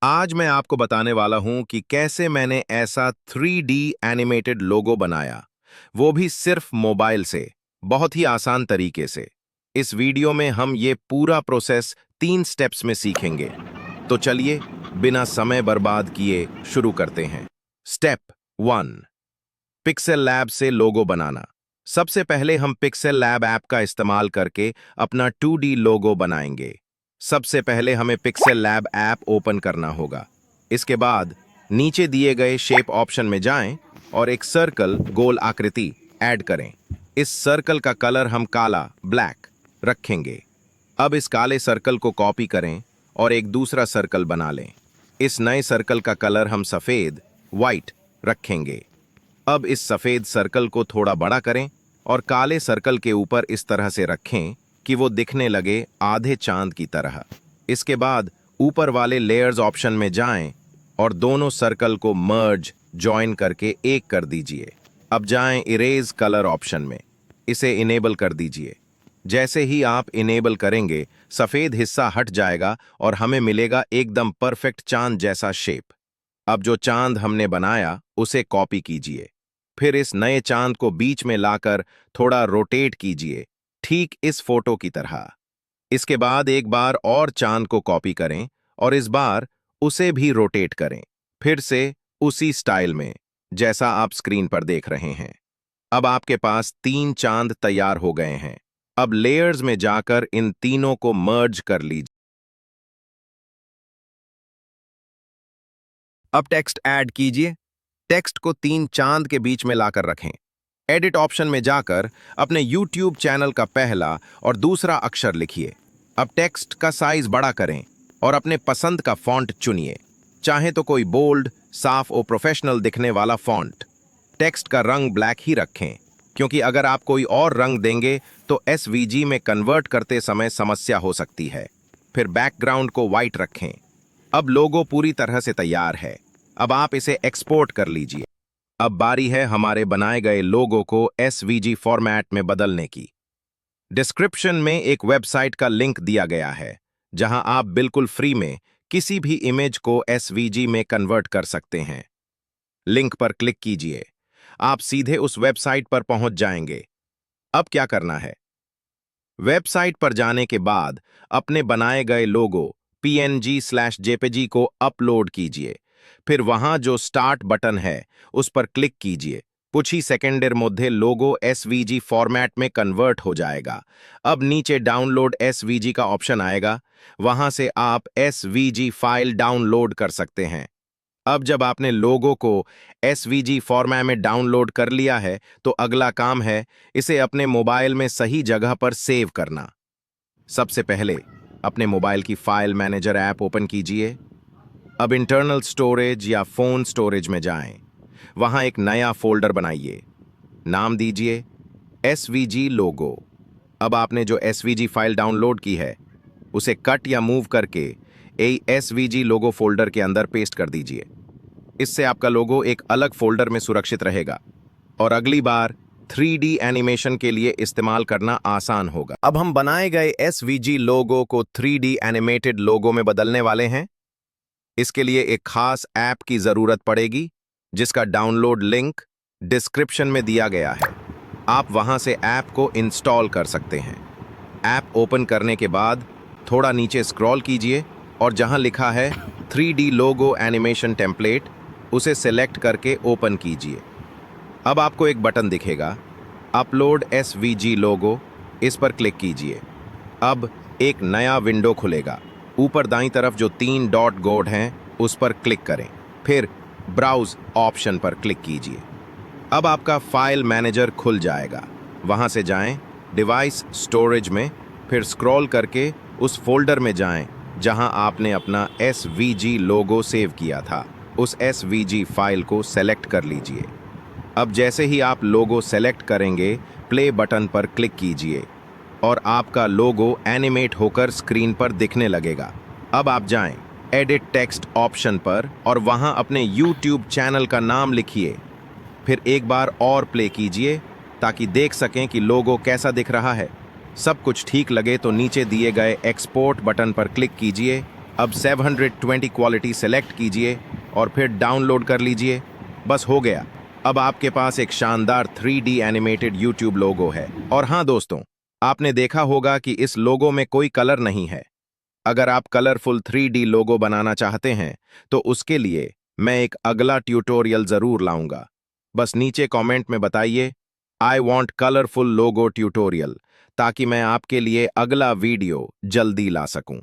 आज मैं आपको बताने वाला हूं कि कैसे मैंने ऐसा 3D एनिमेटेड लोगो बनाया, वो भी सिर्फ मोबाइल से, बहुत ही आसान तरीके से। इस वीडियो में हम ये पूरा प्रोसेस 3 स्टेप्स में सीखेंगे। तो चलिए, बिना समय बर्बाद किए शुरू करते हैं। स्टेप 1, पिक्सेल लैब से लोगो बनाना। सबसे पहले हम पिक्सेल लैब ऐप का इस्तेमाल करके अपना 2D लोगो बनाएंगे। सबसे पहले हमें पिक्सेल लैब ऐप ओपन करना होगा। इसके बाद नीचे दिए गए शेप ऑप्शन में जाएं और एक सर्कल गोल आकृति ऐड करें। इस सर्कल का कलर हम काला ब्लैक रखेंगे। अब इस काले सर्कल को कॉपी करें और एक दूसरा सर्कल बना लें। इस नए सर्कल का कलर हम सफ़ेद वाइट रखेंगे। अब इस सफ़ेद सर्कल को थोड़ा बड़ा करें और काले सर्कल के ऊपर इस तरह से रखें कि वो दिखने लगे आधे चांद की तरह। इसके बाद ऊपर वाले लेयर्स ऑप्शन में जाएं और दोनों सर्कल को मर्ज जॉइन करके एक कर दीजिए। अब जाएं इरेज कलर ऑप्शन में, इसे इनेबल कर दीजिए। जैसे ही आप इनेबल करेंगे, सफ़ेद हिस्सा हट जाएगा और हमें मिलेगा एकदम परफेक्ट चांद जैसा शेप। अब जो चांद हमने बनाया उसे कॉपी कीजिए। फिर इस नए चांद को बीच में लाकर थोड़ा रोटेट कीजिए, ठीक इस फोटो की तरह। इसके बाद एक बार और चांद को कॉपी करें और इस बार उसे भी रोटेट करें, फिर से उसी स्टाइल में जैसा आप स्क्रीन पर देख रहे हैं। अब आपके पास 3 चांद तैयार हो गए हैं। अब लेयर्स में जाकर इन तीनों को मर्ज कर लीजिए। अब टेक्स्ट ऐड कीजिए। टेक्स्ट को 3 चांद के बीच में लाकर रखें। एडिट ऑप्शन में जाकर अपने YouTube चैनल का पहला और दूसरा अक्षर लिखिए। अब टेक्स्ट का साइज बड़ा करें और अपने पसंद का फॉन्ट चुनिए। चाहे तो कोई बोल्ड, साफ और प्रोफेशनल दिखने वाला फॉन्ट। टेक्स्ट का रंग ब्लैक ही रखें, क्योंकि अगर आप कोई और रंग देंगे तो SVG में कन्वर्ट करते समय समस्या हो सकती है। फिर बैकग्राउंड को वाइट रखें। अब लोगो पूरी तरह से तैयार है। अब आप इसे एक्सपोर्ट कर लीजिए। अब बारी है हमारे बनाए गए लोगो को SVG फॉर्मेट में बदलने की। डिस्क्रिप्शन में एक वेबसाइट का लिंक दिया गया है, जहां आप बिल्कुल फ्री में किसी भी इमेज को SVG में कन्वर्ट कर सकते हैं। लिंक पर क्लिक कीजिए। आप सीधे उस वेबसाइट पर पहुंच जाएंगे। अब क्या करना है? वेबसाइट पर जाने के बाद अपने बनाए गए लोगो PNG/JPG को अपलोड कीजिए। फिर वहां जो स्टार्ट बटन है उस पर क्लिक कीजिए। कुछ ही सेकेंडर मध्य लोगो SVG फॉर्मेट में कन्वर्ट हो जाएगा। अब नीचे डाउनलोड SVG का ऑप्शन आएगा, वहां से आप SVG फाइल डाउनलोड कर सकते हैं। अब जब आपने लोगो को SVG फॉर्मेट में डाउनलोड कर लिया है, तो अगला काम है इसे अपने मोबाइल में सही जगह पर सेव करना। सबसे पहले अपने मोबाइल की फाइल मैनेजर ऐप ओपन कीजिए। अब इंटरनल स्टोरेज या फोन स्टोरेज में जाएं। वहां एक नया फोल्डर बनाइए। नाम दीजिए SVG लोगो। अब आपने जो SVG फाइल डाउनलोड की है उसे कट या मूव करके SVG लोगो फोल्डर के अंदर पेस्ट कर दीजिए। इससे आपका लोगो एक अलग फोल्डर में सुरक्षित रहेगा और अगली बार 3D एनिमेशन के लिए इस्तेमाल करना आसान होगा। अब हम बनाए गए SVG लोगो को 3D एनिमेटेड लोगो में बदलने वाले हैं। इसके लिए एक खास ऐप की जरूरत पड़ेगी, जिसका डाउनलोड लिंक डिस्क्रिप्शन में दिया गया है। आप वहां से ऐप को इंस्टॉल कर सकते हैं। ऐप ओपन करने के बाद थोड़ा नीचे स्क्रॉल कीजिए और जहां लिखा है 3D लोगो एनिमेशन टेम्पलेट, उसे सेलेक्ट करके ओपन कीजिए। अब आपको एक बटन दिखेगा, अपलोड SVG लोगो। इस पर क्लिक कीजिए। अब एक नया विंडो खुलेगा। ऊपर दाईं तरफ जो 3 डॉट गोड हैं उस पर क्लिक करें, फिर ब्राउज ऑप्शन पर क्लिक कीजिए। अब आपका फाइल मैनेजर खुल जाएगा। वहां से जाएं डिवाइस स्टोरेज में, फिर स्क्रॉल करके उस फोल्डर में जाएं जहां आपने अपना SVG लोगो सेव किया था। उस SVG फाइल को सेलेक्ट कर लीजिए। अब जैसे ही आप लोगो सेलेक्ट करेंगे, प्ले बटन पर क्लिक कीजिए और आपका लोगो एनिमेट होकर स्क्रीन पर दिखने लगेगा। अब आप जाएं एडिट टेक्स्ट ऑप्शन पर और वहां अपने YouTube चैनल का नाम लिखिए। फिर एक बार और प्ले कीजिए ताकि देख सकें कि लोगो कैसा दिख रहा है। सब कुछ ठीक लगे तो नीचे दिए गए एक्सपोर्ट बटन पर क्लिक कीजिए अब 720 क्वालिटी सेलेक्ट कीजिए और फिर डाउनलोड कर लीजिए। बस हो गया। अब आपके पास एक शानदार 3D एनिमेटेड YouTube लोगो है। और हाँ दोस्तों, आपने देखा होगा कि इस लोगो में कोई कलर नहीं है। अगर आप कलरफुल 3D लोगो बनाना चाहते हैं तो उसके लिए मैं एक अगला ट्यूटोरियल जरूर लाऊंगा। बस नीचे कमेंट में बताइए I want colourful logo tutorial, ताकि मैं आपके लिए अगला वीडियो जल्दी ला सकूं।